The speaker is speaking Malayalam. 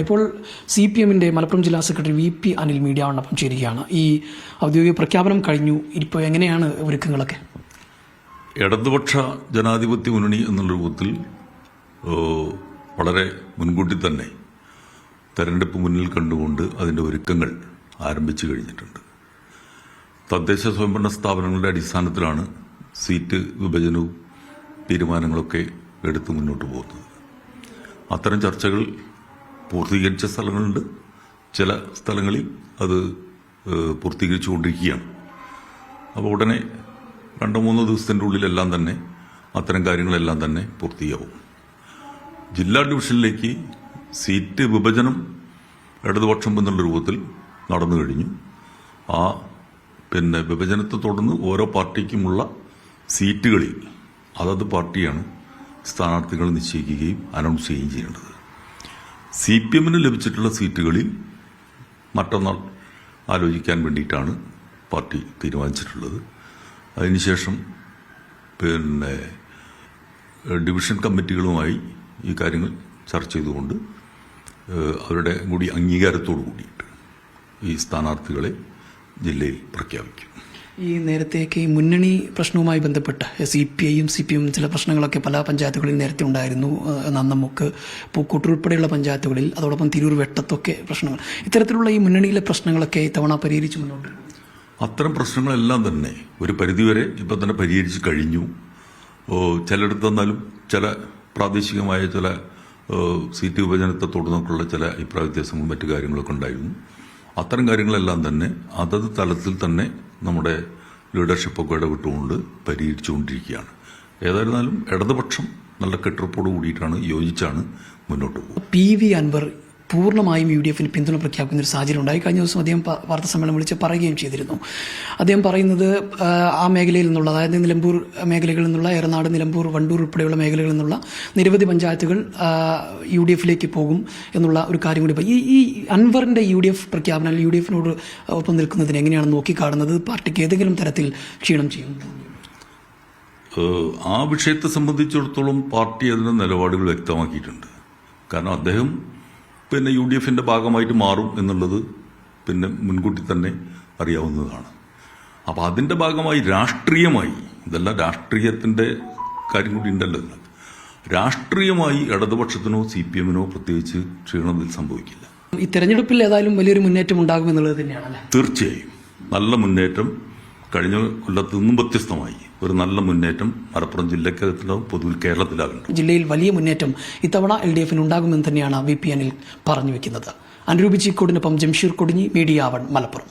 ഇപ്പോൾ CPM-ന്റെ മലപ്പുറം ജില്ലാ സെക്രട്ടറി VP അനിൽ മീഡിയ വണ്ണപ്പം ചേരുകയാണ്. ഈ ഔദ്യോഗിക പ്രഖ്യാപനം കഴിഞ്ഞു. ഇപ്പോൾ എങ്ങനെയാണ് ഒരുക്കങ്ങളൊക്കെ? ഇടതുപക്ഷ ജനാധിപത്യ മുന്നണി എന്നുള്ള രൂപത്തിൽ വളരെ മുൻകൂട്ടി തന്നെ തെരഞ്ഞെടുപ്പ് മുന്നിൽ കണ്ടുകൊണ്ട് അതിൻ്റെ ഒരുക്കങ്ങൾ ആരംഭിച്ചു കഴിഞ്ഞിട്ടുണ്ട്. തദ്ദേശ സ്വയംഭരണ സ്ഥാപനങ്ങളുടെ അടിസ്ഥാനത്തിലാണ് സീറ്റ് വിഭജനവും തീരുമാനങ്ങളൊക്കെ എടുത്ത് മുന്നോട്ട് പോകുന്നത്. അത്തരം ചർച്ചകൾ പൂർത്തീകരിച്ച സ്ഥലങ്ങളുണ്ട്, ചില സ്ഥലങ്ങളിൽ അത് പൂർത്തീകരിച്ചുകൊണ്ടിരിക്കുകയാണ്. അപ്പോൾ ഉടനെ 2-3 ദിവസത്തിൻ്റെ ഉള്ളിലെല്ലാം തന്നെ അത്തരം കാര്യങ്ങളെല്ലാം തന്നെ പൂർത്തിയാവും. ജില്ലാ ഡിവിഷനിലേക്ക് സീറ്റ് വിഭജനം ഇടതുപക്ഷം എന്നുള്ള രൂപത്തിൽ നടന്നു കഴിഞ്ഞു. ആ വിഭജനത്തെ തുടർന്ന് ഓരോ പാർട്ടിക്കുമുള്ള സീറ്റുകളിൽ അതത് പാർട്ടിയാണ് സ്ഥാനാർത്ഥികൾ നിശ്ചയിക്കുകയും അനൗൺസ് ചെയ്യുകയും ചെയ്യേണ്ടത്. CPM-ന് ലഭിച്ചിട്ടുള്ള സീറ്റുകളിൽ മറ്റന്നാൾ ആലോചിക്കാൻ വേണ്ടിയിട്ടാണ് പാർട്ടി തീരുമാനിച്ചിട്ടുള്ളത്. അതിനുശേഷം ഡിവിഷൻ കമ്മിറ്റികളുമായി ഈ കാര്യങ്ങൾ ചർച്ച ചെയ്തുകൊണ്ട് അവരുടെ കൂടി അംഗീകാരത്തോടു കൂടിയിട്ട് ഈ സ്ഥാനാർത്ഥികളെ ജില്ലയിൽ പ്രഖ്യാപിക്കും. ഈ നേരത്തേക്ക് ഈ മുന്നണി പ്രശ്നവുമായി ബന്ധപ്പെട്ട് CPI-യും CPM ചില പ്രശ്നങ്ങളൊക്കെ പല പഞ്ചായത്തുകളിൽ നേരത്തെ ഉണ്ടായിരുന്നു. നന്നമുക്ക്, പൂക്കോട്ടൂർ ഉൾപ്പെടെയുള്ള പഞ്ചായത്തുകളിൽ, അതോടൊപ്പം തിരൂർ വെട്ടത്തൊക്കെ പ്രശ്നങ്ങൾ. ഇത്തരത്തിലുള്ള ഈ മുന്നണിയിലെ പ്രശ്നങ്ങളൊക്കെ ഇത്തവണ പരിഹരിച്ചു മുന്നോട്ട്. അത്തരം പ്രശ്നങ്ങളെല്ലാം തന്നെ ഒരു പരിധിവരെ ഇപ്പം തന്നെ പരിഹരിച്ച് കഴിഞ്ഞു. ചിലയിടത്ത് എന്നാലും ചില പ്രാദേശികമായ ചില സീറ്റ് വിഭജനത്തെ തുടർന്നൊക്കെയുള്ള ചില അഭിപ്രായ വ്യത്യാസങ്ങളും മറ്റു കാര്യങ്ങളൊക്കെ ഉണ്ടായിരുന്നു. അത്തരം കാര്യങ്ങളെല്ലാം തന്നെ അതത് തലത്തിൽ തന്നെ നമ്മുടെ ലീഡർഷിപ്പൊക്കെ ഇടപെട്ടുകൊണ്ട് പരിഹരിച്ചുകൊണ്ടിരിക്കുകയാണ്. ഏതായിരുന്നാലും ഇടതുപക്ഷം നല്ല കെട്ടുറപ്പോട് കൂടിയിട്ടാണ്, യോജിച്ചാണ് മുന്നോട്ട് പോകുന്നത്. PV അൻവർ പൂർണ്ണമായും UDF-ന് പിന്തുണ പ്രഖ്യാപിക്കുന്ന ഒരു സാഹചര്യം ഉണ്ടായി. കഴിഞ്ഞ ദിവസം അദ്ദേഹം വാർത്താ സമ്മേളനം വിളിച്ച് പറയുകയും ചെയ്തിരുന്നു. അദ്ദേഹം പറയുന്നത് ആ മേഖലയിൽ നിന്നുള്ള, അതായത് നിലമ്പൂർ മേഖലകളിൽ നിന്നുള്ള, ഏറനാട്, നിലമ്പൂർ, വണ്ടൂർ ഉൾപ്പെടെയുള്ള മേഖലകളിൽ നിന്നുള്ള നിരവധി പഞ്ചായത്തുകൾ UDF-ലേക്ക് പോകും എന്നുള്ള ഒരു കാര്യം കൂടി. ഈ അൻവറിന്റെ UDF പ്രഖ്യാപനം UDF-നോട് ഒപ്പം നിൽക്കുന്നതിന് എങ്ങനെയാണ് നോക്കിക്കാണുന്നത്? പാർട്ടിക്ക് ഏതെങ്കിലും തരത്തിൽ ക്ഷീണം ചെയ്യും? ആ വിഷയത്തെ സംബന്ധിച്ചിടത്തോളം പാർട്ടി അതിന്റെ നിലപാടുകൾ വ്യക്തമാക്കിയിട്ടുണ്ട്. കാരണം അദ്ദേഹം UDF-ന്റെ ഭാഗമായിട്ട് മാറും എന്നുള്ളത് മുൻകൂട്ടി തന്നെ അറിയാവുന്നതാണ്. അപ്പോൾ അതിൻ്റെ ഭാഗമായി രാഷ്ട്രീയമായി, ഇതെല്ലാം രാഷ്ട്രീയത്തിൻ്റെ കാര്യം കൂടി ഉണ്ടല്ലോ, രാഷ്ട്രീയമായി ഇടതുപക്ഷത്തിനോ CPM-നോ പ്രത്യേകിച്ച് ക്ഷീണം സംഭവിക്കില്ല. ഈ തെരഞ്ഞെടുപ്പിൽ ഏതായാലും വലിയൊരു മുന്നേറ്റം ഉണ്ടാകും എന്നുള്ളത് തന്നെയാണല്ലേ? തീർച്ചയായും നല്ല മുന്നേറ്റം. കഴിഞ്ഞ കൊല്ലത്ത് നിന്നും വ്യത്യസ്തമായി ഒരു നല്ല മുന്നേറ്റം മലപ്പുറം ജില്ലക്കകത്തിലും പൊതുവിൽ കേരളത്തിലാകുന്നുണ്ട്. ജില്ലയിൽ വലിയ മുന്നേറ്റം ഇത്തവണ LDF-ന് ഉണ്ടാകുമെന്ന് തന്നെയാണ് VP അനിൽ പറഞ്ഞു വെക്കുന്നത്. അനുരൂപ് ചീക്കോടിനൊപ്പം ജംഷീർ കൊടിഞ്ഞി, മീഡിയ 1 മലപ്പുറം.